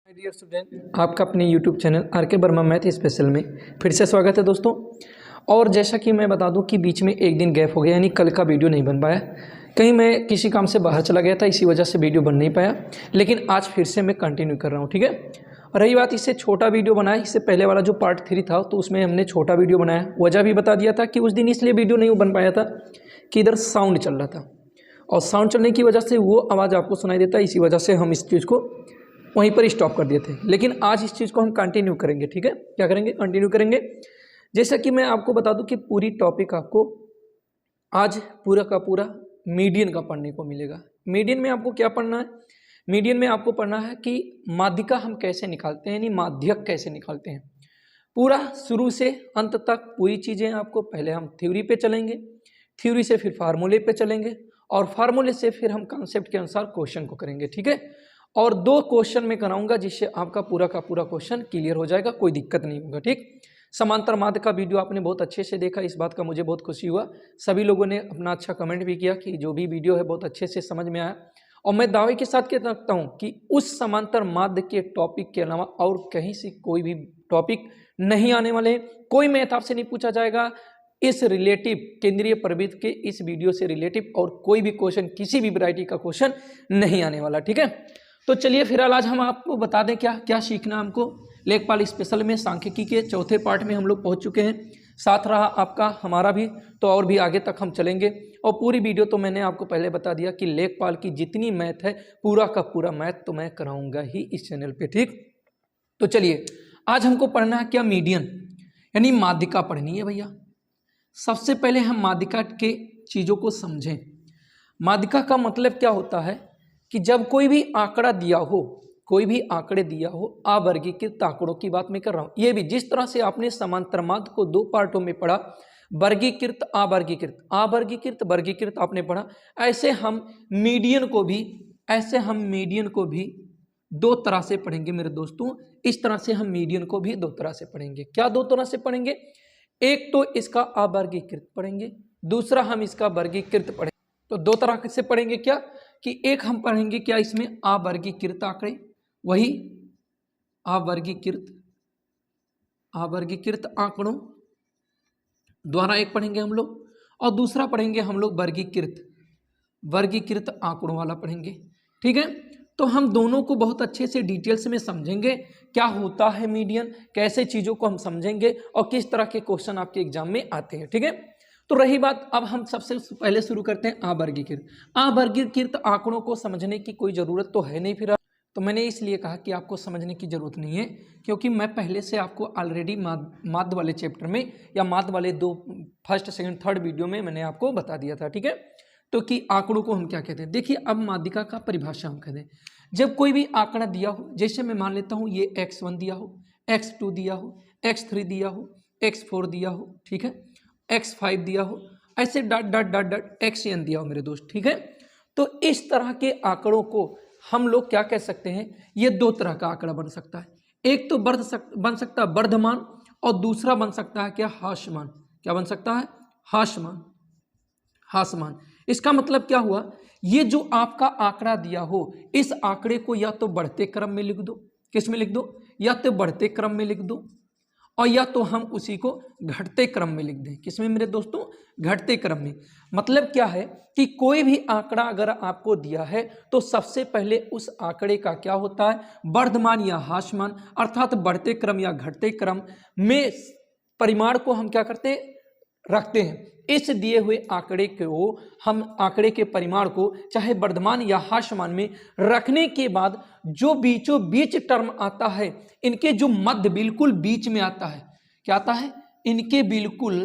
Dear student, आपका अपने YouTube channel R K. Verma math special में फिर से स्वागत है दोस्तों। और जैसा कि मैं बता दूं कि बीच में एक दिन गैप हो गया, यानी कल का वीडियो नहीं बन पाया। कहीं मैं किसी काम से बाहर चला गया था, इसी वजह से वीडियो बन नहीं पाया। लेकिन आज फिर से मैं कंटिन्यू कर रहा हूँ, ठीक है। रही बात इससे छोटा वीडियो बनाया, इससे पहले वाला जो पार्ट 3 था तो उसमें हमने छोटा वीडियो बनाया। वजह भी बता दिया था कि उस दिन इसलिए वीडियो नहीं बन पाया था कि इधर साउंड चल रहा था, और साउंड चलने की वजह से वो आवाज़ आपको सुनाई देता है। इसी वजह से हम इस चीज़ को वहीं पर स्टॉप कर दिए थे। लेकिन आज इस चीज़ को हम कंटिन्यू करेंगे, ठीक है। क्या करेंगे? कंटिन्यू करेंगे। जैसा कि मैं आपको बता दूं कि पूरी टॉपिक आपको आज पूरा का पूरा मीडियन का पढ़ने को मिलेगा। मीडियन में आपको क्या पढ़ना है? मीडियन में आपको पढ़ना है कि माध्यिका हम कैसे निकालते हैं, यानी माध्यक कैसे निकालते हैं। पूरा शुरू से अंत तक पूरी चीज़ें आपको, पहले हम थ्योरी पे चलेंगे, थ्योरी से फिर फार्मूले पे चलेंगे, और फार्मूले से फिर हम कॉन्सेप्ट के अनुसार क्वेश्चन को करेंगे, ठीक है। और 2 क्वेश्चन में कराऊंगा, जिससे आपका पूरा का पूरा क्वेश्चन क्लियर हो जाएगा, कोई दिक्कत नहीं होगा, ठीक। समांतर माध्य का वीडियो आपने बहुत अच्छे से देखा, इस बात का मुझे बहुत खुशी हुआ। सभी लोगों ने अपना अच्छा कमेंट भी किया कि जो भी वीडियो है बहुत अच्छे से समझ में आया। और मैं दावे के साथ कह सकता हूँ कि उस समांतर माध्य के टॉपिक के अलावा और कहीं से कोई भी टॉपिक नहीं आने वाले हैं। कोई मैथ आपसे नहीं पूछा जाएगा इस रिलेटिव, केंद्रीय प्रवृत्ति के इस वीडियो से रिलेटिव, और कोई भी क्वेश्चन, किसी भी वैरायटी का क्वेश्चन नहीं आने वाला, ठीक है। तो चलिए फिलहाल आज हम आपको बता दें क्या क्या सीखना हमको। लेखपाल स्पेशल में सांख्यिकी के चौथे पार्ट में हम लोग पहुंच चुके हैं। साथ रहा आपका हमारा भी, तो और भी आगे तक हम चलेंगे। और पूरी वीडियो तो मैंने आपको पहले बता दिया कि लेखपाल की जितनी मैथ है, पूरा का पूरा मैथ तो मैं कराऊंगा ही इस चैनल पे, ठीक। तो चलिए आज हमको पढ़ना है क्या? मीडियन, यानी माध्यिका पढ़नी है भैया। सबसे पहले हम माध्यिका के चीज़ों को समझें। माध्यिका का मतलब क्या होता है कि जब कोई भी आंकड़ा दिया हो, कोई भी आंकड़े दिया हो, अवर्गीकृत आंकड़ों की बात मैं कर रहा हूँ। ये भी जिस तरह से आपने समांतर माध्य को 2 पार्टों में पढ़ा, वर्गीकृत अवर्गीकृत, अवर्गीकृत वर्गीकृत आपने पढ़ा, ऐसे हम मीडियन को भी 2 तरह से पढ़ेंगे मेरे दोस्तों। इस तरह से हम मीडियन को भी 2 तरह से पढ़ेंगे। क्या 2 तरह से पढ़ेंगे? एक तो इसका अवर्गीकृत पढ़ेंगे, दूसरा हम इसका वर्गीकृत पढ़ेंगे। तो 2 तरह से पढ़ेंगे क्या कि एक हम पढ़ेंगे क्या इसमें अवर्गीकृत आंकड़े, वही अवर्गीकृत आंकड़ों द्वारा एक पढ़ेंगे हम लोग, और दूसरा पढ़ेंगे हम लोग वर्गीकृत आंकड़ों वाला पढ़ेंगे, ठीक है। तो हम दोनों को बहुत अच्छे से डिटेल्स में समझेंगे, क्या होता है मीडियन, कैसे चीज़ों को हम समझेंगे, और किस तरह के क्वेश्चन आपके एग्जाम में आते हैं, ठीक है। तो रही बात, अब हम सबसे पहले शुरू करते हैं अवर्गीकृत। अवर्गीकृत आंकड़ों को समझने की कोई ज़रूरत तो है नहीं फिर, तो मैंने इसलिए कहा कि आपको समझने की ज़रूरत नहीं है, क्योंकि मैं पहले से आपको ऑलरेडी माध्य वाले चैप्टर में, या माध्य वाले 2 फर्स्ट सेकंड थर्ड वीडियो में मैंने आपको बता दिया था, ठीक है। तो कि आंकड़ों को हम क्या कहते हैं। देखिए अब माध्यिका का परिभाषा हम कहते हैं, जब कोई भी आंकड़ा दिया हो, जैसे मैं मान लेता हूँ ये x1 दिया हो, x2 दिया हो, x3 दिया हो, x4 दिया हो, ठीक है, x5 दिया हो, ऐसे dot dot dot dot xn दिया हो मेरे दोस्त, ठीक है। तो इस तरह के आंकड़ों को हम लोग क्या कह सकते हैं, ये 2 तरह का आंकड़ा बन सकता है। एक तो बन सकता है वर्धमान, और दूसरा बन सकता है क्या? ह्रासमान। क्या बन सकता है? ह्रासमान। इसका मतलब क्या हुआ, ये जो आपका आंकड़ा दिया हो, इस आंकड़े को या तो बढ़ते क्रम में लिख दो, किस में लिख दो, या तो बढ़ते क्रम में लिख दो, और या तो हम उसी को घटते क्रम में लिख दें। किसमें मेरे दोस्तों? घटते क्रम में। मतलब क्या है कि कोई भी आंकड़ा अगर आपको दिया है तो सबसे पहले उस आंकड़े का क्या होता है, वर्धमान या ह्रासमान, अर्थात बढ़ते क्रम या घटते क्रम में परिमाण को हम क्या करते हैं, रखते हैं। इस दिए हुए आंकड़े को हम, आंकड़े के परिमाण को चाहे वर्धमान या ह्रासमान में रखने के बाद जो बीचों बीच टर्म आता है, इनके जो मध्य बिल्कुल बीच में आता है, क्या आता है, इनके बिल्कुल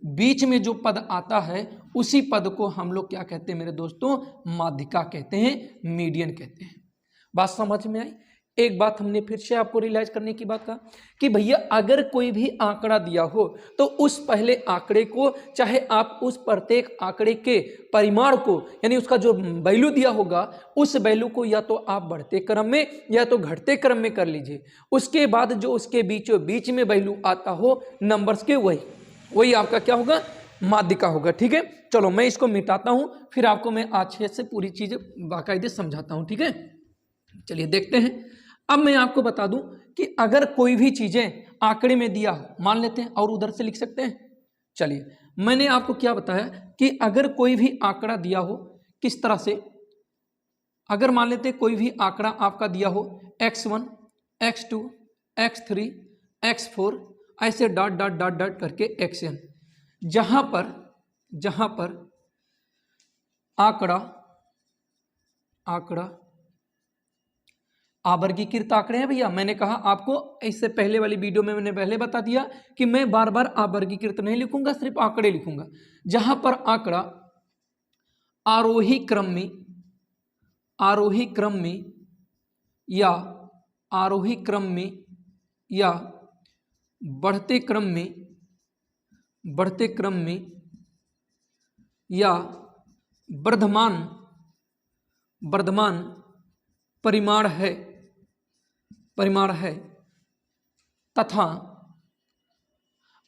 बीच में जो पद आता है, उसी पद को हम लोग क्या कहते हैं मेरे दोस्तों? माध्यिका कहते हैं, मीडियन कहते हैं। बात समझ में आई? एक बात हमने फिर से आपको रियलाइज करने की बात कहा कि भैया अगर कोई भी आंकड़ा दिया हो तो उस पहले आंकड़े को, चाहे आप उस प्रत्येक आंकड़े के परिमाण को, यानी उसका जो वैल्यू दिया होगा, उस वैल्यू को या तो आप बढ़ते क्रम में या तो घटते क्रम में कर लीजिए। उसके बाद जो उसके बीचों बीच में वैल्यू आता हो नंबर्स के, वही आपका क्या होगा? माध्यिका होगा, ठीक है। चलो मैं इसको मिटाता हूं, फिर आपको मैं अच्छे से पूरी चीजें बाकायदे समझाता हूं, ठीक है। चलिए देखते हैं अब मैं आपको बता दूं कि अगर कोई भी चीजें आंकड़े में दिया मान लेते हैं और उधर से लिख सकते हैं। चलिए, मैंने आपको क्या बताया कि अगर कोई भी आंकड़ा दिया हो, किस तरह से, अगर मान लेते हैं कोई भी आंकड़ा आपका दिया हो x1, x2, x3, x4, ऐसे डॉट डॉट डॉट डॉट करके xn, जहां पर आंकड़ा आवर्गीकृत आंकड़े हैं भैया। मैंने कहा आपको इससे पहले वाली वीडियो में मैंने पहले बता दिया कि मैं बार बार आवर्गीकृत नहीं लिखूंगा, सिर्फ आंकड़े लिखूंगा। जहां पर आंकड़ा आरोही क्रम में या बढ़ते क्रम में या वर्धमान परिमाण है तथा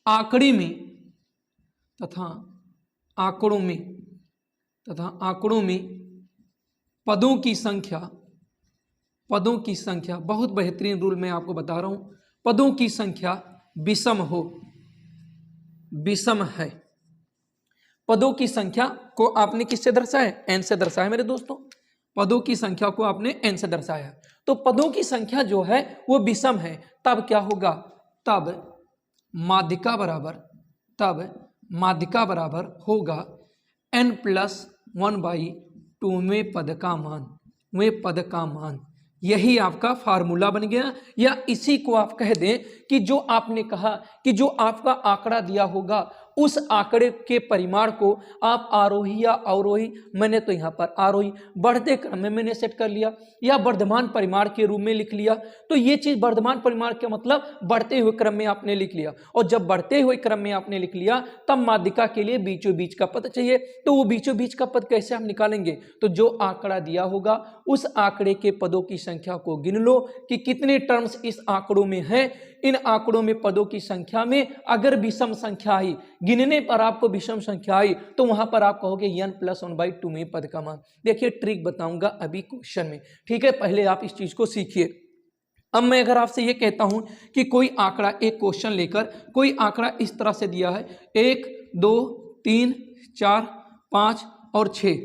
आंकड़ों में पदों की संख्या, बहुत बेहतरीन रूल मैं आपको बता रहा हूं, पदों की संख्या विषम है। पदों की संख्या को आपने किससे दर्शाया? n से दर्शाया मेरे दोस्तों। पदों की संख्या को आपने n से दर्शाया, तो पदों की संख्या जो है वो विषम है। तब क्या होगा? तब माध्यिका बराबर होगा n+1/2 में पद का मान। यही आपका फार्मूला बन गया। या इसी को आप कह दें कि जो आपने कहा कि जो आपका आंकड़ा दिया होगा उस आंकड़े के परिमाण को आप आरोही या अवरोही, मैंने तो यहाँ पर आरोही बढ़ते क्रम में मैंने सेट कर लिया, या वर्धमान परिमाण के रूप में लिख लिया। तो ये चीज वर्धमान परिमाण का मतलब बढ़ते हुए क्रम में आपने लिख लिया, और जब बढ़ते हुए क्रम में आपने लिख लिया तब माध्यिका के लिए बीचों बीच का पद चाहिए। तो वो बीचों बीच का पद कैसे हम निकालेंगे? तो जो आंकड़ा दिया होगा उस आंकड़े के पदों की संख्या को गिन लो कि कितने टर्म्स इस आंकड़ों में है। इन आंकड़ों में पदों की संख्या में अगर विषम संख्या आई, गिनने पर आपको विषम संख्या आई, तो वहां पर आप कहोगे n+1/2 में पद का मान। देखिए ट्रिक बताऊंगा अभी क्वेश्चन में, ठीक है? पहले आप इस चीज को सीखिए। अब मैं अगर आपसे ये कहता हूं कि कोई आंकड़ा, एक क्वेश्चन लेकर कोई आंकड़ा इस तरह से दिया है 1, 2, 3, 4, 5 और 6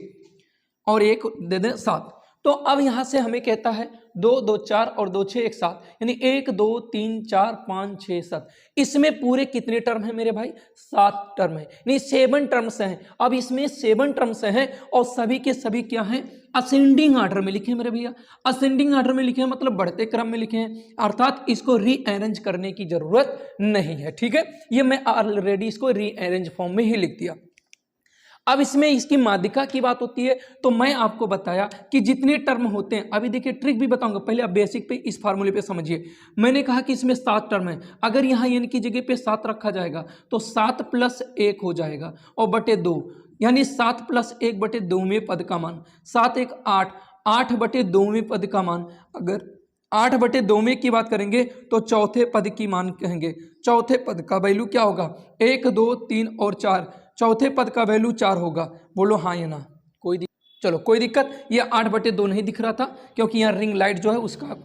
और एक दे दें 7, तो अब यहां से हमें कहता है 2, 2, 4 और 2, 6 एक साथ, यानी 1, 2, 3, 4, 5, 6, 7। इसमें पूरे कितने टर्म है मेरे भाई? 7 टर्म है, यानी 7 टर्म्स हैं। अब इसमें 7 टर्म्स हैं और सभी के सभी क्या हैं? असेंडिंग ऑर्डर में लिखे मेरे भैया। असेंडिंग ऑर्डर में लिखे हैं मतलब बढ़ते क्रम में लिखे हैं, अर्थात इसको रीअरेंज करने की जरूरत नहीं है, ठीक है? ये मैं ऑलरेडी इसको रीअरेंज फॉर्म में ही लिख दिया। अब इसमें इसकी माध्यिका की बात होती है, तो मैं आपको बताया कि जितने टर्म होते हैं, अभी देखिए ट्रिक भी बताऊंगा, पहले आप बेसिक पे इस फार्मूले पे समझिए। मैंने कहा कि इसमें 7 टर्म है, अगर यहाँ n की जगह पे 7 रखा जाएगा तो 7 + 1 हो जाएगा और बटे 2, यानी 7 + 1 बटे 2 में पद का मान, 7 1 8, 8 बटे 2 में पद का मान। अगर 8 बटे 2 में की बात करेंगे तो चौथे पद की मान कहेंगे। चौथे पद का वैल्यू क्या होगा? 1, 2, 3 और 4, चौथे पद का वैल्यू 4 होगा। बोलो हाँ या ना? चलो कोई दिक्कत? ये 8 बटे 2 नहीं दिख रहा था क्योंकि यहाँ रिंग लाइट जो है उसका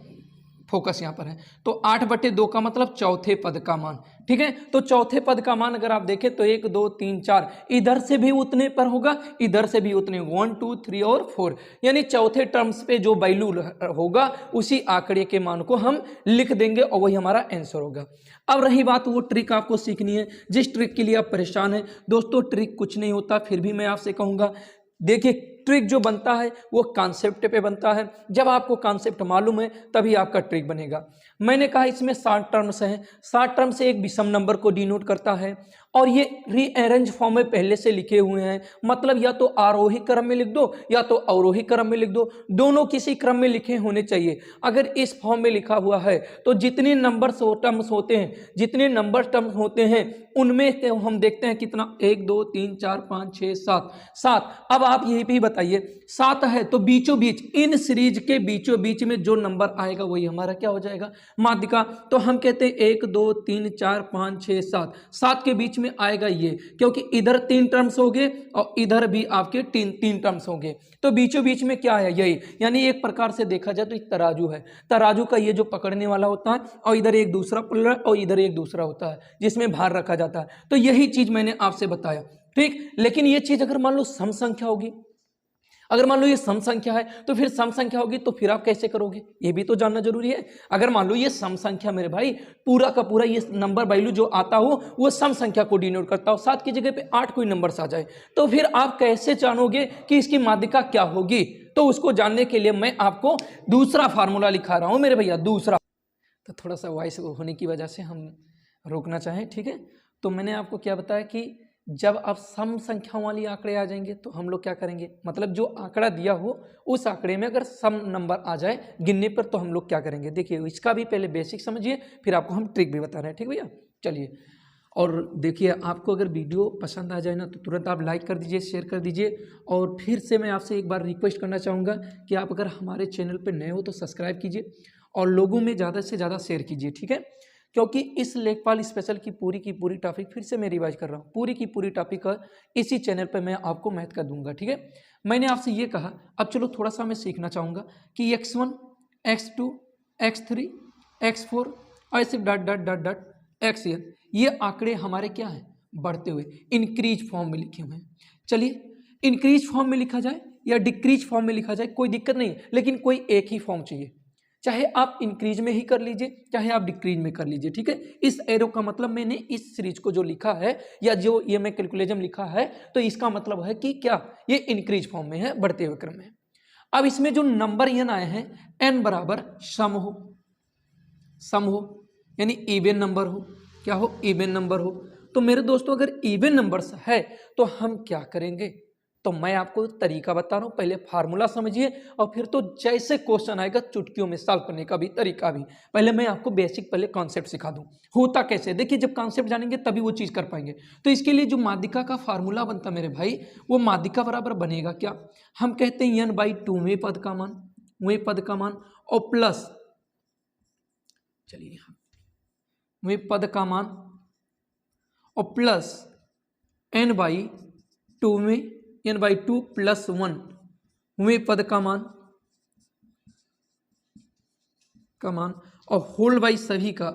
फोकस यहाँ पर है। तो 8 बटे 2 का मतलब चौथे पद का मान, ठीक है? तो चौथे पद का मान अगर आप देखें तो 1, 2, 3, 4, इधर से भी उतने पर होगा, इधर से भी उतने, 1, 2, 3 और 4, यानी चौथे टर्म्स पे जो वैल्यू होगा उसी आंकड़े के मान को हम लिख देंगे और वही हमारा आंसर होगा। अब रही बात वो ट्रिक आपको सीखनी है जिस ट्रिक के लिए आप परेशान हैं। दोस्तों ट्रिक कुछ नहीं होता, फिर भी मैं आपसे कहूँगा, देखिए ट्रिक जो बनता है वो कॉन्सेप्ट पे बनता है। जब आपको कॉन्सेप्ट मालूम है तभी आपका ट्रिक बनेगा। मैंने कहा इसमें 7 टर्म्स हैं, 7 टर्म से एक विषम नंबर को डिनोट करता है और ये रीअरेंज फॉर्म में पहले से लिखे हुए हैं, मतलब या तो आरोही क्रम में लिख दो या तो अवरोही क्रम में लिख दो, दोनों किसी क्रम में लिखे होने चाहिए। अगर इस फॉर्म में लिखा हुआ है तो जितने नंबर टर्म्स होते हैं, जितने नंबर टर्म्स होते हैं उनमें से हम देखते हैं कितना, 1, 2, 3, 4, 5, 6, 7। अब आप यही भी बताइए 7 है तो बीचों बीच, इन सीरीज के बीचों बीच में जो नंबर आएगा वही हमारा क्या हो जाएगा? माध्यिका। तो हम कहते हैं 1, 2, 3, 4, 5, 6, 7, 7 के बीच में में आएगा ये, क्योंकि इधर 3 टर्म्स हो गए और इधर भी आपके 3 टर्म्स हो गए, तो बीचों बीच में क्या है यही, यानी एक प्रकार से देखा जाए तो एक तराजू है, तराजू का ये जो पकड़ने वाला होता है और इधर एक दूसरा पुल्ला और इधर एक दूसरा होता है जिसमें भार रखा जाता है। तो यही चीज मैंने आपसे बताया, ठीक। लेकिन ये चीज अगर मान लो सम संख्या होगी, अगर मान लो ये सम संख्या है तो फिर सम संख्या होगी तो फिर आप कैसे करोगे, ये भी तो जानना जरूरी है। अगर मान लो ये सम संख्या मेरे भाई पूरा का पूरा ये नंबर वैल्यू जो आता हो वो सम संख्या को डिनोट करता हो, 7 की जगह पे 8 कोई नंबर्स आ जाए, तो फिर आप कैसे जानोगे कि इसकी माध्यिका क्या होगी। तो उसको जानने के लिए मैं आपको दूसरा फार्मूला लिखा रहा हूं मेरे भैया, दूसरा। तो थोड़ा सा वॉइस होने की वजह से हम रोकना चाहें, ठीक है। तो मैंने आपको क्या बताया कि जब आप सम संख्याओं वाली आंकड़े आ जाएंगे तो हम लोग क्या करेंगे, मतलब जो आंकड़ा दिया हो उस आंकड़े में अगर सम नंबर आ जाए गिनने पर तो हम लोग क्या करेंगे। देखिए इसका भी पहले बेसिक समझिए, फिर आपको हम ट्रिक भी बता रहे हैं, ठीक भैया। चलिए, और देखिए आपको अगर वीडियो पसंद आ जाए ना तो तुरंत आप लाइक कर दीजिए, शेयर कर दीजिए, और फिर से मैं आपसे एक बार रिक्वेस्ट करना चाहूँगा कि आप अगर हमारे चैनल पर नए हो तो सब्सक्राइब कीजिए और लोगों में ज़्यादा से ज़्यादा शेयर कीजिए, ठीक है। क्योंकि इस लेखपाल स्पेशल की पूरी टॉपिक फिर से मैं रिवाइज कर रहा हूँ, पूरी टॉपिक का इसी चैनल पर मैं आपको मैथ कर दूंगा, ठीक है। मैंने आपसे ये कहा, अब चलो थोड़ा सा मैं सीखना चाहूँगा कि x1, x2, x3, x4 और ऐसे dot dot dot dot xn, ये आंकड़े हमारे क्या हैं, बढ़ते हुए इंक्रीज फॉर्म में लिखे हुए हैं। चलिए इंक्रीज फॉर्म में लिखा जाए या डिक्रीज फॉर्म में लिखा जाए कोई दिक्कत नहीं, लेकिन कोई एक ही फॉर्म चाहिए, चाहे आप इंक्रीज में ही कर लीजिए चाहे आप डिक्रीज में कर लीजिए, ठीक है। इस एरो का मतलब मैंने इस सीरीज को जो लिखा है या जो ये मैं कैलकुलेशन लिखा है तो इसका मतलब है कि क्या ये इंक्रीज फॉर्म में है, बढ़ते हुए क्रम में। अब इसमें जो नंबर n आए हैं n बराबर सम हो यानी इवन नंबर हो, क्या हो, इवन नंबर हो। तो मेरे दोस्तों अगर इवन नंबर्स है तो हम क्या करेंगे, तो मैं आपको तरीका बता रहा हूं, पहले फार्मूला समझिए और फिर तो जैसे क्वेश्चन आएगा चुटकियों में सॉल्व करने का भी तरीका भी। पहले मैं आपको बेसिक पहले कॉन्सेप्ट सिखा दूं होता कैसे। देखिए जब कॉन्सेप्ट जानेंगे तभी वो चीज कर पाएंगे। तो इसके लिए जो माध्यिका का फार्मूला बनता मेरे भाई, वो माध्यिका बराबर बनेगा क्या, हम कहते हैं n/2वें पद का मान और प्लस, चलिए यहाँ वे पद का मान और प्लस n/2 में n/2 प्लस 1 वे पद का मान और होल बाई सभी का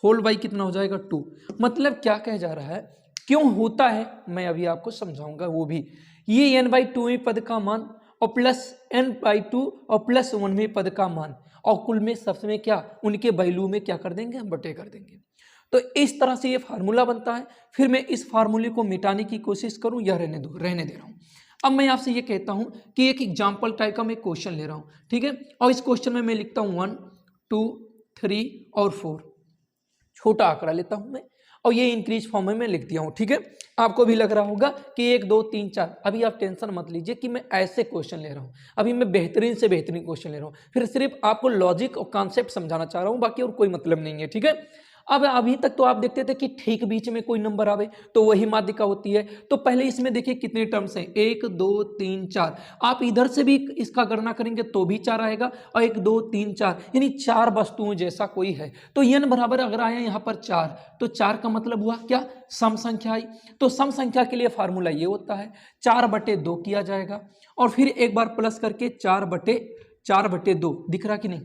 होल बाई कितना हो जाएगा 2। मतलब क्या कह जा रहा है, क्यों होता है मैं अभी आपको समझाऊंगा। वो भी ये n/2 पद का मान और प्लस n/2 और प्लस 1 पद का मान और कुल में सबसे में क्या उनके वैल्यू में क्या कर देंगे, हम बटे कर देंगे। तो इस तरह से ये फार्मूला बनता है। फिर मैं इस फार्मूले को मिटाने की कोशिश करूं या रहने दे रहा हूं। अब मैं आपसे ये कहता हूं कि एक एग्जाम्पल टाइप का मैं क्वेश्चन ले रहा हूं, ठीक है। और इस क्वेश्चन में मैं लिखता हूं 1, 2, 3 और 4, छोटा आंकड़ा लेता हूं मैं और ये इंक्रीज फॉर्म में मैं लिख दिया हूं, ठीक है। आपको भी लग रहा होगा कि 1, 2, 3, 4। अभी आप टेंशन मत लीजिए कि मैं ऐसे क्वेश्चन ले रहा हूं, अभी मैं बेहतरीन से बेहतरीन क्वेश्चन ले रहा हूं। फिर सिर्फ आपको लॉजिक और कॉन्सेप्ट समझाना चाह रहा हूं, बाकी और कोई मतलब नहीं है, ठीक है। अब अभी तक तो आप देखते थे कि ठीक बीच में कोई नंबर आवे तो वही माध्यिका होती है। तो पहले इसमें देखिए कितने टर्म्स हैं, 1, 2, 3, 4। आप इधर से भी इसका गणना करेंगे तो भी 4 आएगा और 1, 2, 3, 4 यानी 4 वस्तुओं जैसा कोई है। तो n बराबर अगर आया यहाँ पर 4 तो 4 का मतलब हुआ क्या, सम संख्या आई। तो सम संख्या के लिए फार्मूला ये होता है 4/2 किया जाएगा और फिर एक बार प्लस करके 4/2 दिख रहा कि नहीं,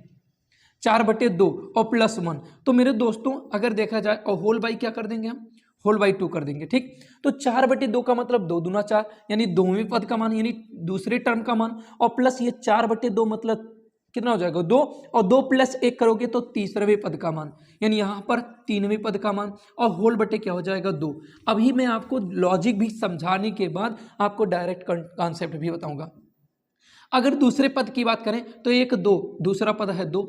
4/2 और प्लस 1। तो मेरे दोस्तों अगर देखा जाए और होल बाई क्या कर देंगे, हम होल बाई 2 कर देंगे, ठीक। तो 4/2 का मतलब 2 दूना 4 यानी 2वें पद का मान यानी दूसरे टर्म का मान और प्लस ये 4/2 मतलब कितना हो जाएगा 2 और 2 प्लस 1 करोगे तो तीसरे पद का मान यानी यहाँ पर 3वें पद का मान और होल बटे क्या हो जाएगा 2। अभी मैं आपको लॉजिक भी समझाने के बाद आपको डायरेक्ट कॉन्सेप्ट भी बताऊंगा। अगर दूसरे पद की बात करें तो 1, 2, दूसरा पद है 2।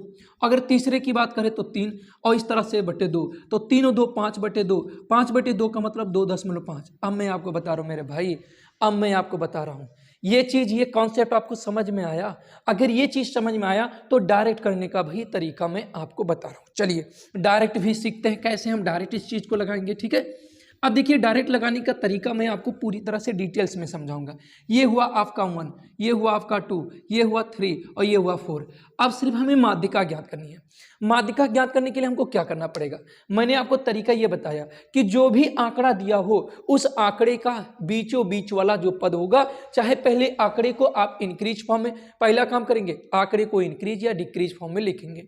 अगर तीसरे की बात करें तो 3 और इस तरह से बटे 2 तो 3 और 2 5/2, 5/2 का मतलब 2.5। अब मैं आपको बता रहा हूँ मेरे भाई, अब मैं आपको बता रहा हूँ ये चीज़, ये कॉन्सेप्ट आपको समझ में आया। अगर ये चीज़ समझ में आया तो डायरेक्ट करने का भी तरीका मैं आपको बता रहा हूँ। चलिए डायरेक्ट भी सीखते हैं कैसे हम डायरेक्ट इस चीज़ को लगाएंगे, ठीक है। अब देखिए डायरेक्ट लगाने का तरीका मैं आपको पूरी तरह से डिटेल्स में समझाऊंगा। ये हुआ आपका 1, ये हुआ आपका 2, ये हुआ 3 और ये हुआ 4। अब सिर्फ हमें माध्यिका ज्ञात करनी है। माध्यिका ज्ञात करने के लिए हमको क्या करना पड़ेगा, मैंने आपको तरीका ये बताया कि जो भी आंकड़ा दिया हो उस आंकड़े का बीचों बीच वाला जो पद होगा, चाहे पहले आंकड़े को आप इंक्रीज फॉर्म में, पहला काम करेंगे आंकड़े को इंक्रीज या डिक्रीज फॉर्म में लिखेंगे,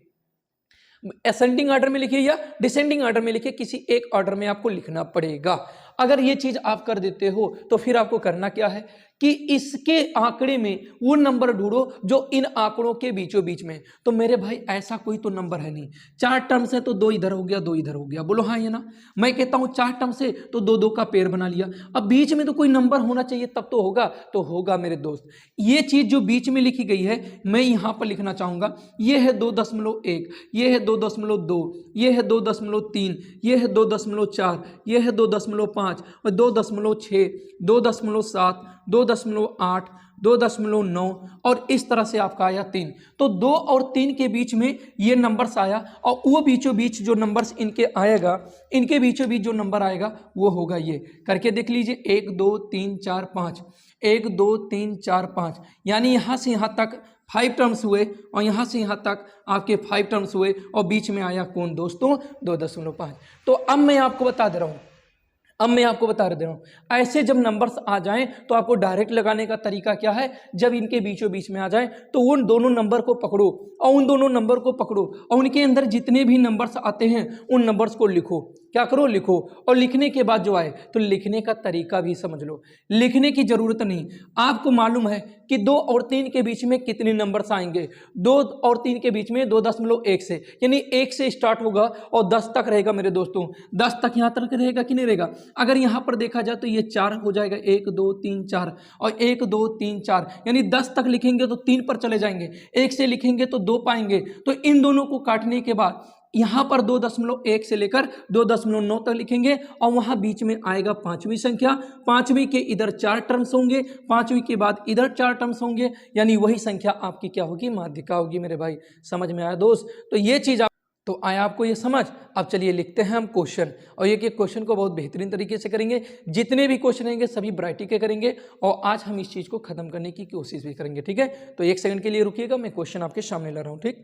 असेंडिंग ऑर्डर में लिखिए या डिसेंडिंग ऑर्डर में लिखिए, किसी एक ऑर्डर में आपको लिखना पड़ेगा। अगर ये चीज आप कर देते हो तो फिर आपको करना क्या है कि इसके आंकड़े में वो नंबर ढूंढो जो इन आंकड़ों के बीचों बीच में। तो मेरे भाई ऐसा कोई तो नंबर है नहीं, 4 टर्म्स है तो 2 इधर हो गया 2 इधर हो गया, बोलो हाँ या ना। मैं कहता हूं 4 टर्म्स है तो 2 2 का पेयर बना लिया। अब बीच में तो कोई नंबर होना चाहिए तब तो होगा, तो होगा मेरे दोस्त। ये चीज जो बीच में लिखी गई है मैं यहां पर लिखना चाहूंगा, ये है 2.1, ये है 2.2, ये है 2.3, ये है 2.4, ये है 2.5 और 2.6, 2.7, 2.8, 2.9 और इस तरह से आपका आया 3। तो 2 और 3 के बीच में ये नंबर्स आया और वो बीचों बीच जो नंबर्स इनके आएगा, इनके बीचों बीच जो नंबर आएगा वो होगा ये। करके देख लीजिए 1 2 3 4 5, 1 2 3 4 5, यानी यहाँ से यहाँ तक 5 टर्म्स हुए और यहाँ से यहाँ तक आपके 5 टर्म्स हुए और बीच में आया कौन दोस्तों, 2.5। तो अब मैं आपको बता दे रहा हूँ, ऐसे जब नंबर्स आ जाएं तो आपको डायरेक्ट लगाने का तरीका क्या है, जब इनके बीचों बीच में आ जाएं तो उन दोनों नंबर को पकड़ो और उन दोनों नंबर को पकड़ो और उनके अंदर जितने भी नंबर्स आते हैं उन नंबर्स को लिखो। क्या करो, लिखो। और लिखने के बाद जो आए तो लिखने का तरीका भी समझ लो, लिखने की जरूरत नहीं। आपको मालूम है कि 2 और 3 के बीच में कितने नंबर्स आएंगे, 2 और 3 के बीच में 2.1 से, यानी 1 से स्टार्ट होगा और 10 तक रहेगा मेरे दोस्तों। 10 तक यहाँ तक रहेगा कि नहीं रहेगा। अगर यहाँ पर देखा जाए तो ये 4 हो जाएगा, 1 2 3 4 और 1 2 3 4, यानी 10 तक लिखेंगे तो 3 पर चले जाएंगे, 1 से लिखेंगे तो 2 पाएंगे। तो इन दोनों को काटने के बाद यहाँ पर 2.1 से लेकर 2.9 तक लिखेंगे और वहाँ बीच में आएगा 5वीं संख्या। 5वीं के इधर 4 टर्म्स होंगे, 5वीं के बाद इधर 4 टर्म्स होंगे, यानी वही संख्या आपकी क्या होगी, माध्यिका होगी। मेरे भाई समझ में आया दोस्त? तो ये चीज़ तो आया आपको ये समझ। अब चलिए लिखते हैं हम क्वेश्चन, और ये क्वेश्चन को बहुत बेहतरीन तरीके से करेंगे। जितने भी क्वेश्चन रहेंगे सभी वैरायटी के करेंगे और आज हम इस चीज़ को खत्म करने की कोशिश भी करेंगे, ठीक है। तो 1 सेकंड के लिए रुकिएगा, मैं क्वेश्चन आपके सामने ला रहा हूँ, ठीक।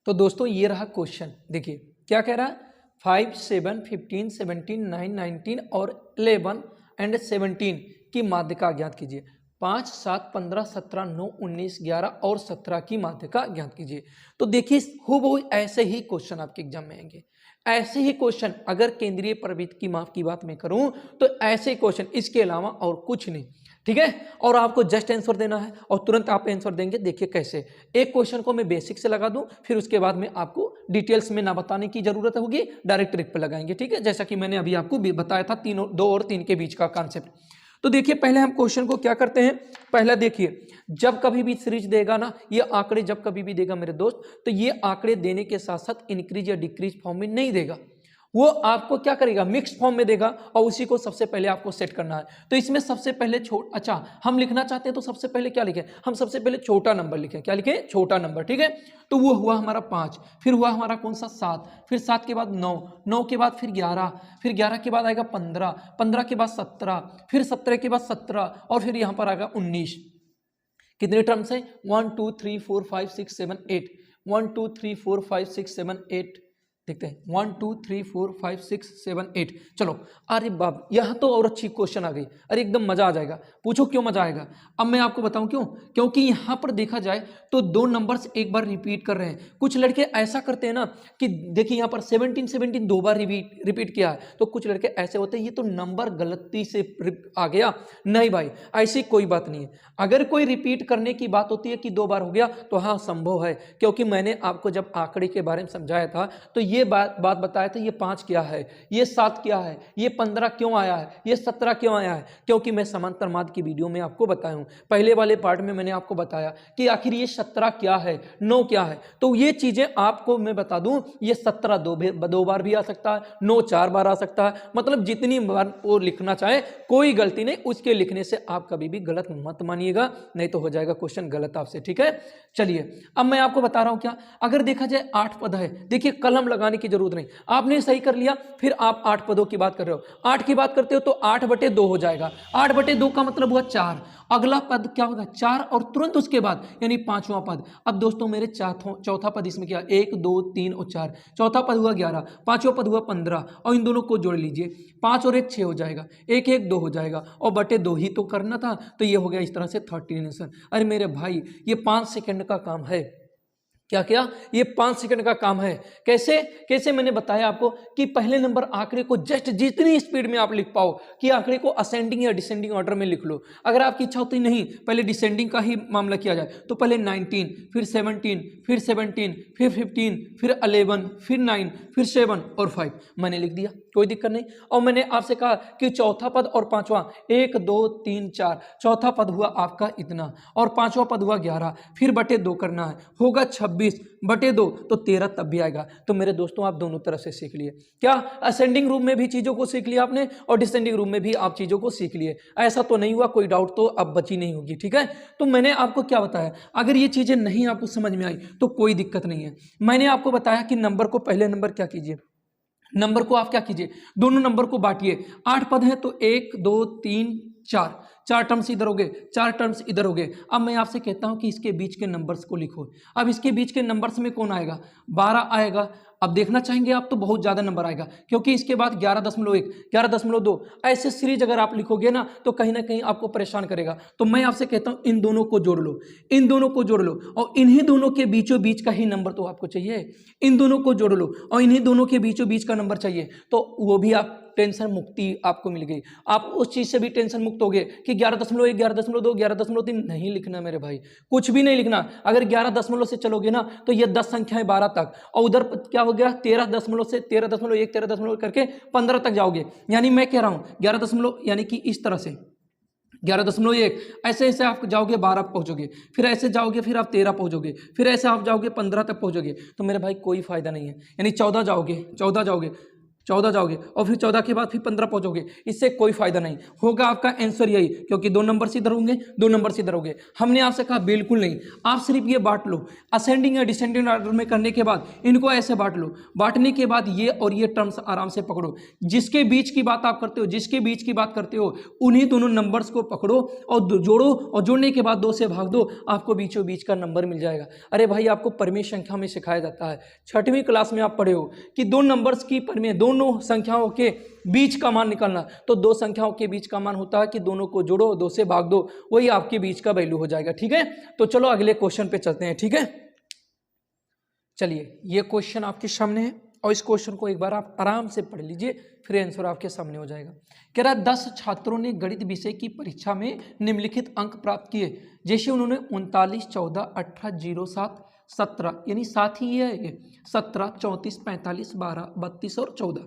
तो दोस्तों ये रहा क्वेश्चन, देखिए क्या कह रहा है, 5 7 15 17 9 19 और 11 एंड 17 की माध्यिका ज्ञात कीजिए। 5 7 15 17 9 19 11 और 17 की माध्यिका ज्ञात कीजिए। तो देखिए हूबहू ऐसे ही क्वेश्चन आपके एग्जाम में आएंगे, ऐसे ही क्वेश्चन। अगर केंद्रीय प्रवृत्ति की माप की बात मैं करूं तो ऐसे क्वेश्चन, इसके अलावा और कुछ नहीं, ठीक है। और आपको जस्ट आंसर देना है और तुरंत आप आंसर देंगे। देखिए कैसे, एक क्वेश्चन को मैं बेसिक से लगा दूं, फिर उसके बाद में आपको डिटेल्स में ना बताने की जरूरत होगी, डायरेक्ट ट्रिक पे लगाएंगे, ठीक है। जैसा कि मैंने अभी आपको बताया था 2 और 3 के बीच का कॉन्सेप्ट। तो देखिए पहले हम क्वेश्चन को क्या करते हैं, पहला देखिए, जब कभी भी सीरीज देगा ना, ये आंकड़े जब कभी भी देगा मेरे दोस्त, तो ये आंकड़े देने के साथ साथ इंक्रीज या डिक्रीज फॉर्म में नहीं देगा, वो आपको क्या करेगा, मिक्स फॉर्म में देगा और उसी को सबसे पहले आपको सेट करना है। तो इसमें सबसे पहले अच्छा हम लिखना चाहते हैं तो सबसे पहले क्या लिखें, हम सबसे पहले छोटा नंबर लिखें। क्या लिखें, छोटा नंबर, ठीक है। तो वो हुआ हमारा 5, फिर हुआ हमारा कौन सा 7, फिर 7 के बाद 9, 9 के बाद फिर 11, फिर 11 के बाद आएगा 15, 15 के बाद 17, फिर 17 के बाद 17 और फिर यहाँ पर आएगा 19। कितने टर्म्स है, 1 2 3 4 5 6 7 8, 1 2 3 4 5 6 7 8, देखते हैं 1 2 3 4 5 6 7 8। चलो, अरे बाप, यहाँ तो और अच्छी क्वेश्चन आ गई, अरे एकदम मजा आ जाएगा। पूछो क्यों मजा आएगा, अब मैं आपको बताऊं क्यों। क्योंकि यहाँ पर देखा जाए तो 2 नंबर्स एक बार रिपीट कर रहे हैं। कुछ लड़के ऐसा करते हैं ना कि देखिए यहाँ पर 17 17 2 बार रिपीट किया है, तो कुछ लड़के ऐसे होते हैं ये तो नंबर गलती से आ गया। नहीं भाई, ऐसी कोई बात नहीं है। अगर कोई रिपीट करने की बात होती है कि 2 बार हो गया तो हाँ संभव है, क्योंकि मैंने आपको जब आंकड़े के बारे में समझाया था तो ये बात बताया था, ये 5 क्या है, ये 7 क्या है, ये 15 क्यों आया है, ये 17 क्यों आया है। क्योंकि मैं समांतर माध्य की वीडियो में आपको बताया हूं, पहले वाले पार्ट में मैंने आपको बताया कि आखिर ये 17 क्या है, 9 क्या है। तो ये चीजें आपको मैं बता दूं, ये 17 दो बार भी आ सकता है, 9 4 बार आ सकता है। मतलब जितनी बार वो लिखना चाहे कोई गलती नहीं, उसके लिखने से आप कभी भी गलत मत मानिएगा, नहीं तो हो जाएगा क्वेश्चन गलत आपसे, ठीक है। चलिए अब मैं आपको बता रहा हूं क्या, अगर देखा जाए 8 पद है, देखिए कलम लगा लगाने की जरूरत नहीं, आपने सही कर लिया। फिर आप 8 पदों की बात कर रहे हो, 8 की बात करते हो तो 8/2 हो जाएगा। 8/2 का मतलब हुआ 4। अगला पद क्या होगा 4 और तुरंत उसके बाद यानी 5वां पद। अब दोस्तों मेरे चौथा पद इसमें क्या 1 2 3 और 4, चौथा पद हुआ 11, 5वां पद हुआ 15 और इन दोनों को जोड़ लीजिए, 5 और 1 6 हो जाएगा, 1 1 2 हो जाएगा और बटे 2 ही तो करना था, तो ये हो गया इस तरह से 13 आंसर। अरे मेरे भाई ये 5 सेकंड का काम है। क्या क्या ये 5 सेकंड का काम है। कैसे कैसे मैंने बताया आपको कि पहले नंबर आंकड़े को जस्ट जितनी स्पीड में आप लिख पाओ कि आंकड़े को असेंडिंग या डिसेंडिंग ऑर्डर में लिख लो। अगर आपकी इच्छा होती नहीं पहले डिसेंडिंग का ही मामला किया जाए तो पहले 19 फिर 17 फिर 17 फिर 15 फिर 11 फिर 9 फिर 7 और 5 मैंने लिख दिया, कोई दिक्कत नहीं। और मैंने आपसे कहा कि चौथा पद और 5वां 1 2 3 4, चौथा पद हुआ आपका इतना और 5वां पद हुआ 11, फिर बटे 2 करना है, होगा 26/2 तो 13 तब भी आएगा। तो मेरे दोस्तों आप दोनों तरफ से सीख लिए, क्या असेंडिंग रूप में भी चीजों को सीख लिया आपने और डिसेंडिंग रूप में भी आप चीजों को सीख लिए। ऐसा तो नहीं हुआ, कोई डाउट तो अब बची नहीं होगी, ठीक है। तो मैंने आपको क्या बताया, अगर ये चीजें नहीं आपको समझ में आई तो कोई दिक्कत नहीं है। मैंने आपको बताया कि नंबर को पहले नंबर क्या कीजिए, नंबर को आप क्या कीजिए दोनों नंबर को बांटिए। 8 पद है तो 1 2 3 4, 4 टर्म्स इधर हो गए, 4 टर्म्स इधर हो गए। अब मैं आपसे कहता हूं कि इसके बीच के नंबर्स को लिखो। अब इसके बीच के नंबर्स में कौन आएगा 12 आएगा। अब देखना चाहेंगे आप तो बहुत ज्यादा नंबर आएगा क्योंकि इसके बाद 11.1 11.2 ऐसे सीरीज अगर आप लिखोगे ना तो कहीं ना कहीं आपको परेशान करेगा। तो मैं आपसे कहता हूं इन दोनों को जोड़ लो, इन दोनों को जोड़ लो और इन्हीं दोनों के बीचों बीच का ही नंबर तो आपको चाहिए। इन दोनों को जोड़ लो और इन्हीं दोनों के बीचों बीच का नंबर चाहिए तो वो भी आप टेंशन मुक्ति आपको मिल गई। आप उस चीज से भी टेंशन मुक्त हो गए कि 11.1 11.2 11.3 नहीं लिखना मेरे भाई, कुछ भी नहीं लिखना। अगर 11 से चलोगे ना तो ये 10 संख्याएं 12 तक और उधर क्या हो गया 13 से 13.1 13 करके 15 तक जाओगे। यानी मैं कह रहा हूं 11 यानी कि इस तरह से 11.1 ऐसे ऐसे आप जाओगे 12 पहुंचोगे, फिर ऐसे जाओगे फिर आप 13 पहुंचोगे, फिर ऐसे आप जाओगे 15 तक पहुंचोगे। तो मेरे भाई कोई फायदा नहीं है। यानी 14 जाओगे 14 जाओगे और फिर 14 के बाद फिर 15 पहुंचोगे, इससे कोई फायदा नहीं होगा। आपका आंसर यही क्योंकि 2 नंबर से इधर होंगे 2 नंबर से इधर होंगे। हमने आपसे कहा बिल्कुल नहीं, आप सिर्फ ये बांट लो असेंडिंग या डिसेंडिंग ऑर्डर में करने के बाद इनको ऐसे बांट लो। बांटने के बाद ये और ये टर्म्स आराम से पकड़ो, जिसके बीच की बात आप करते हो जिसके बीच की बात करते हो उन्हीं दोनों नंबर्स को पकड़ो और जोड़ो और जोड़ने के बाद 2 से भाग दो, आपको बीचों बीच का नंबर मिल जाएगा। अरे भाई आपको परिमेय संख्या में सिखाया जाता है, 6वीं क्लास में आप पढ़े हो कि 2 नंबर्स की परिमेय दोनों संख्याओं के बीच का मान निकालना। तो 2 संख्याओं के बीच का मान होता है कि दोनों को जोड़ो 2 से भाग दो, वही आपके बीच का वैल्यू हो जाएगा, ठीक है। तो चलो अगले क्वेश्चन पे चलते हैं, ठीक है। चलिए ये क्वेश्चन आपके सामने है और इस क्वेश्चन को एक बार आप आराम से पढ़ लीजिए, फिर आंसर आपके सामने हो जाएगा। कह रहा 10 छात्रों ने गणित विषय की परीक्षा में निम्नलिखित अंक प्राप्त किए, जैसे उन्होंने 39 14 18 07 17 यानी साथ ही ये 17 34 45 12 32 और 14।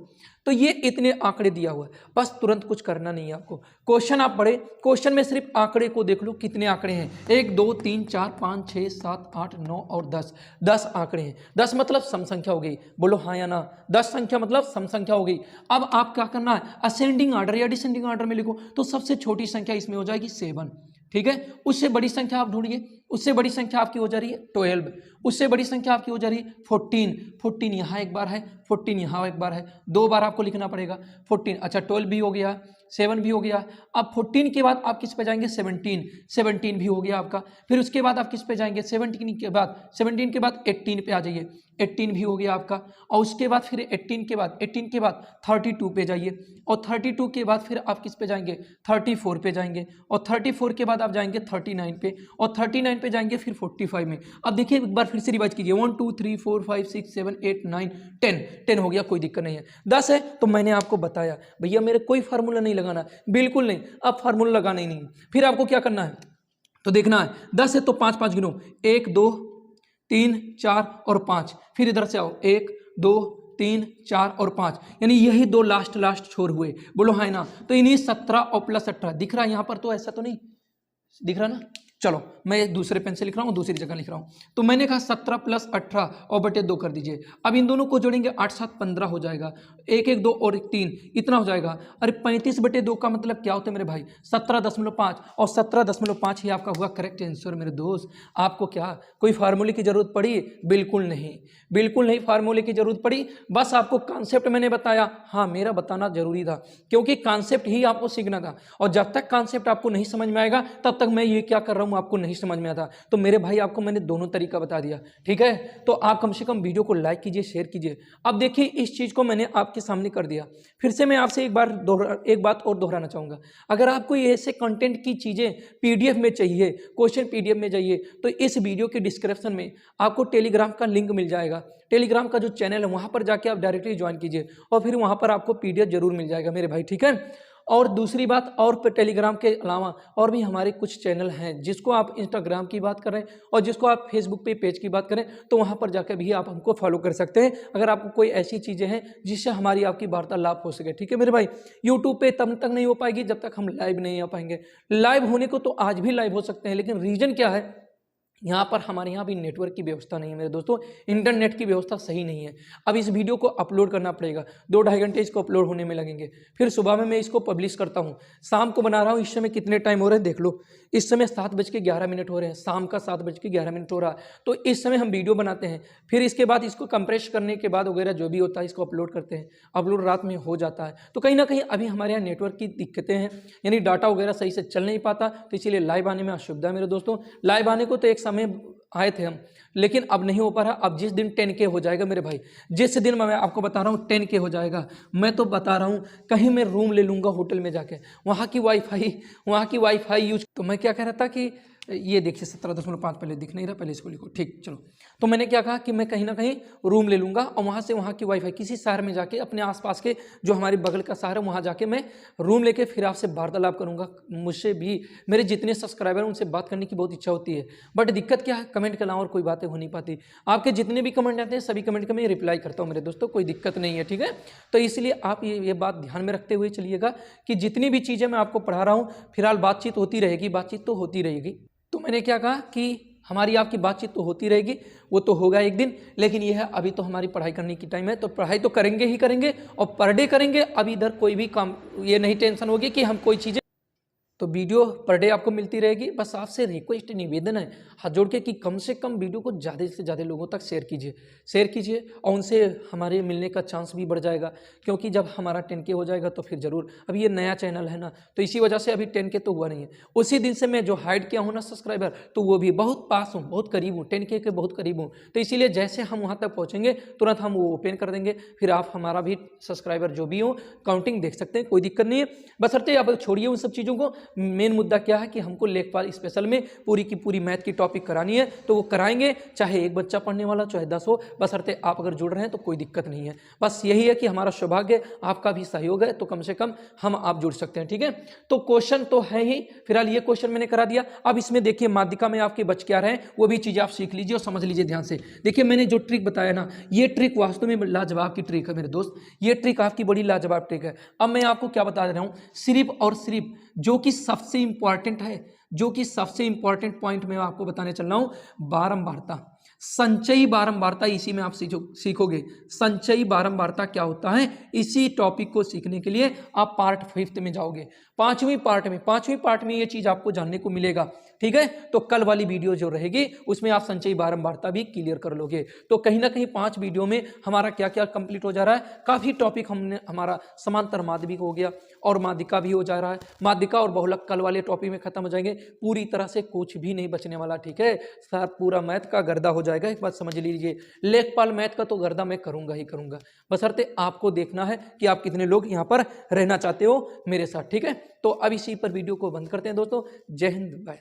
तो ये इतने आंकड़े दिया हुआ है, बस तुरंत कुछ करना नहीं है आपको। क्वेश्चन आप पढ़े, क्वेश्चन में सिर्फ आंकड़े को देख लो कितने आंकड़े हैं 1 2 3 4 5 6 7 8 9 और 10, 10 आंकड़े हैं। 10 मतलब सम संख्या हो गई, बोलो हाँ या ना। 10 संख्या मतलब सम संख्या हो गई। अब आप क्या करना है असेंडिंग ऑर्डर या डिसेंडिंग ऑर्डर में लिखो। तो सबसे छोटी संख्या इसमें हो जाएगी 7, ठीक है। उससे बड़ी संख्या आप ढूंढिए, उससे बड़ी संख्या आपकी हो जा रही है 12, उससे बड़ी संख्या आपकी हो जा रही है 14, 14 यहाँ एक बार है 14 यहाँ एक बार है, 2 बार आपको लिखना पड़ेगा 14। अच्छा 12 भी हो गया, 7 भी हो गया। अब 14 के बाद आप किस पे जाएंगे 17, 17 भी हो गया आपका। फिर उसके बाद आप किस पे जाएंगे 17 के बाद 18 पे आ जाइए, 18 भी हो गया आपका। और उसके बाद फिर 18 के बाद 32 पे जाइए और 32 के बाद फिर आप किस पे जाएंगे 34 पे जाएंगे और 34 के बाद आप जाएंगे 39 पे और 39 पे जाएंगे फिर 45 में। अब देखिए एक बार फिर से रिवाइज कीजिए 1 2 3 4 5 6 7 8 9 10, 10 हो गया, कोई दिक्कत नहीं है। 10 है तो मैंने आपको बताया भैया मेरे कोई फार्मूला नहीं लगाना, बिल्कुल नहीं, अब फार्मूला लगाना ही नहीं। फिर आपको क्या करना है तो देखना है 10 है तो 5 5 गिनो 1 2 3 4 और 5, फिर इधर से आओ 1 2 3 4 और 5, यानी यही 2 लास्ट छोर हुए, बोलो हाँ ना। तो इन्हीं 17 और +18 दिख रहा है यहाँ पर, तो ऐसा तो नहीं दिख रहा ना, चलो मैं दूसरे पेन से लिख रहा हूँ, दूसरी जगह लिख रहा हूँ। तो मैंने कहा 17 + 18 और बटे 2 कर दीजिए। अब इन दोनों को जोड़ेंगे 8 7 15 हो जाएगा, 1 1 2 और 1 3 इतना हो जाएगा। अरे 35/2 का मतलब क्या होता है मेरे भाई? 17.5 और 17.5 ही आपका हुआ करेक्ट आंसर मेरे दोस्त। आपको क्या कोई फार्मूले की जरूरत पड़ी? बिल्कुल नहीं, बिल्कुल नहीं फार्मूले की जरूरत पड़ी। बस आपको कॉन्सेप्ट मैंने बताया, हाँ मेरा बताना जरूरी था क्योंकि कॉन्सेप्ट ही आपको सीखना था। और जब तक कॉन्सेप्ट आपको नहीं समझ में आएगा तब तक मैं ये क्या कर रहा हूँ आपको नहीं समझ में आता। तो मेरे भाई आपको मैंने दोनों तरीका बता दिया, ठीक है। तो आप कम से कम वीडियो को लाइक कीजिए, शेयर कीजिए। अब देखिए इस चीज को मैंने आपके सामने कर दिया। फिर से मैं आपसे एक बात और दोहराना चाहूंगा। अगर आपको ऐसे कंटेंट की चीजें पीडीएफ में चाहिए, क्वेश्चन पीडीएफ में चाहिए, तो इस वीडियो के डिस्क्रिप्शन में आपको टेलीग्राम का लिंक मिल जाएगा। टेलीग्राम का जो चैनल है वहां पर जाके आप डायरेक्टली ज्वाइन कीजिए और फिर वहां पर आपको पीडीएफ जरूर मिल जाएगा मेरे भाई, ठीक है। और दूसरी बात, और टेलीग्राम के अलावा और भी हमारे कुछ चैनल हैं, जिसको आप इंस्टाग्राम की बात करें और जिसको आप फेसबुक पे पेज की बात करें, तो वहाँ पर जाकर भी आप हमको फॉलो कर सकते हैं अगर आपको कोई ऐसी चीज़ें हैं जिससे हमारी आपकी वार्तालाप हो सके, ठीक है मेरे भाई। यूट्यूब पे तब तक नहीं हो पाएगी जब तक हम लाइव नहीं आ पाएंगे। लाइव होने को तो आज भी लाइव हो सकते हैं, लेकिन रीजन क्या है, यहाँ पर हमारे यहाँ भी नेटवर्क की व्यवस्था नहीं है मेरे दोस्तों, इंटरनेट की व्यवस्था सही नहीं है। अब इस वीडियो को अपलोड करना पड़ेगा, 2-2.5 घंटे इसको अपलोड होने में लगेंगे। फिर सुबह में मैं इसको पब्लिश करता हूँ, शाम को बना रहा हूँ। इस समय कितने टाइम हो रहे हैं देख लो, इस समय 7:11 हो रहे हैं, शाम का 7:11 हो रहा है। तो इस समय हम वीडियो बनाते हैं, फिर इसके बाद इसको कंप्रेस करने के बाद वगैरह जो भी होता है इसको अपलोड करते हैं, अपलोड रात में हो जाता है। तो कहीं ना कहीं अभी हमारे यहाँ नेटवर्क की दिक्कतें हैं, यानी डाटा वगैरह सही से चल नहीं पाता, तो इसीलिए लाइव आने में असुविधा मेरे दोस्तों। लाइव आने को तो एक समय आए थे हम, लेकिन अब नहीं हो पा रहा। अब जिस दिन 10K हो जाएगा मेरे भाई, जिस दिन मैं आपको बता रहा हूँ 10K हो जाएगा, मैं तो बता रहा हूँ कहीं मैं रूम ले लूँगा होटल में जाके, वहाँ की वाईफाई यूज। तो मैं क्या कह रहा था कि ये देखिए 17.5 पहले दिख नहीं रहा, पहले इसको लिखो, ठीक। चलो, तो मैंने क्या कहा कि मैं कहीं ना कहीं रूम ले लूँगा और वहाँ से वहाँ की वाईफाई किसी शहर में जाके, अपने आसपास के जो हमारे बगल का शहर है वहाँ जाके मैं रूम लेके फिर आपसे वार्तालाप करूँगा। मुझसे भी मेरे जितने सब्सक्राइबर हैं उनसे बात करने की बहुत इच्छा होती है, बट दिक्कत क्या है, कमेंट के अलावा और कोई बातें हो नहीं पाती। आपके जितने भी कमेंट आते हैं सभी कमेंट का मैं रिप्लाई करता हूँ मेरे दोस्तों, कोई दिक्कत नहीं है, ठीक है। तो इसलिए आप ये बात ध्यान में रखते हुए चलिएगा कि जितनी भी चीज़ें मैं आपको पढ़ा रहा हूँ, फिलहाल बातचीत होती रहेगी, बातचीत तो होती रहेगी। तो मैंने क्या कहा कि हमारी आपकी बातचीत तो होती रहेगी, वो तो होगा एक दिन, लेकिन यह है अभी तो हमारी पढ़ाई करने की टाइम है, तो पढ़ाई तो करेंगे ही करेंगे और पर डे करेंगे। अभी इधर कोई भी काम ये नहीं टेंशन होगी कि हम कोई चीज़ें, तो वीडियो पर डे आपको मिलती रहेगी। बस आपसे रिक्वेस्ट निवेदन है हाथ जोड़ के कि कम से कम वीडियो को ज़्यादा से ज़्यादा लोगों तक शेयर कीजिए और उनसे हमारे मिलने का चांस भी बढ़ जाएगा, क्योंकि जब हमारा 10K हो जाएगा तो फिर ज़रूर, अभी ये नया चैनल है ना, तो इसी वजह से अभी 10K तो हुआ नहीं है। उसी दिन से मैं जो हाइड किया हूँ ना सब्सक्राइबर, तो वो भी बहुत पास हूँ, बहुत करीब हूँ, 10K के बहुत करीब हूँ। तो इसीलिए जैसे हम वहाँ तक पहुँचेंगे तुरंत हम वो ओपन कर देंगे, फिर आप हमारा भी सब्सक्राइबर जो भी हो काउंटिंग देख सकते हैं, कोई दिक्कत नहीं है। बशर्ते आप छोड़िए उन सब चीज़ों को, मेन मुद्दा क्या है कि हमको लेखपाल स्पेशल में पूरी की पूरी मैथ की टॉपिक करानी है, तो वो कराएंगे, चाहे एक बच्चा पढ़ने वाला चाहे 10 हो, बशर्ते आप अगर जुड़ रहे हैं तो कोई दिक्कत नहीं है। बस यही है कि हमारा सौभाग्य, आपका भी सहयोग है, तो कम से कम हम आप जुड़ सकते हैं, ठीक है। तो क्वेश्चन तो है ही, फिलहाल ये क्वेश्चन मैंने करा दिया। अब इसमें देखिए माध्यिका में आपके बच क्या रहे हैं, वो भी चीज़ें आप सीख लीजिए और समझ लीजिए ध्यान से। देखिए मैंने जो ट्रिक बताया ना, ये ट्रिक वास्तव में लाजवाब की ट्रिक है मेरे दोस्त, ये ट्रिक आपकी बड़ी लाजवाब ट्रिक है। अब मैं आपको क्या बता रहा हूँ, सिर्फ और सिर्फ जो कि सबसे इंपॉर्टेंट है, जो कि सबसे इंपॉर्टेंट पॉइंट मैं आपको बताने चल रहा हूं, बारंबारता, संचयी बारंबारता, इसी में आप सीखोगे संचयी बारंबारता क्या होता है। इसी टॉपिक को सीखने के लिए आप पार्ट 5 में जाओगे, पांचवी पार्ट में ये चीज आपको जानने को मिलेगा, ठीक है। तो कल वाली वीडियो जो रहेगी उसमें आप संचयी बारंबारता भी क्लियर कर लोगे। तो कहीं ना कहीं 5 वीडियो में हमारा क्या क्या कंप्लीट हो जा रहा है, काफी टॉपिक हमने, हमारा समांतर माध्यमिक हो गया और माध्यिका भी हो जा रहा है, माध्यिका और बहुलक कल वाले टॉपिक में खत्म हो जाएंगे, पूरी तरह से कुछ भी नहीं बचने वाला, ठीक है। साथ पूरा मैथ का गर्दा हो जाएगा। एक बात समझ लीजिए, लेखपाल मैथ का तो गर्दा मैं करूंगा ही करूंगा, बशर्ते आपको देखना है कि आप कितने लोग यहाँ पर रहना चाहते हो मेरे साथ, ठीक है। तो अब इसी पर वीडियो को बंद करते हैं दोस्तों। जय हिंद, बाय।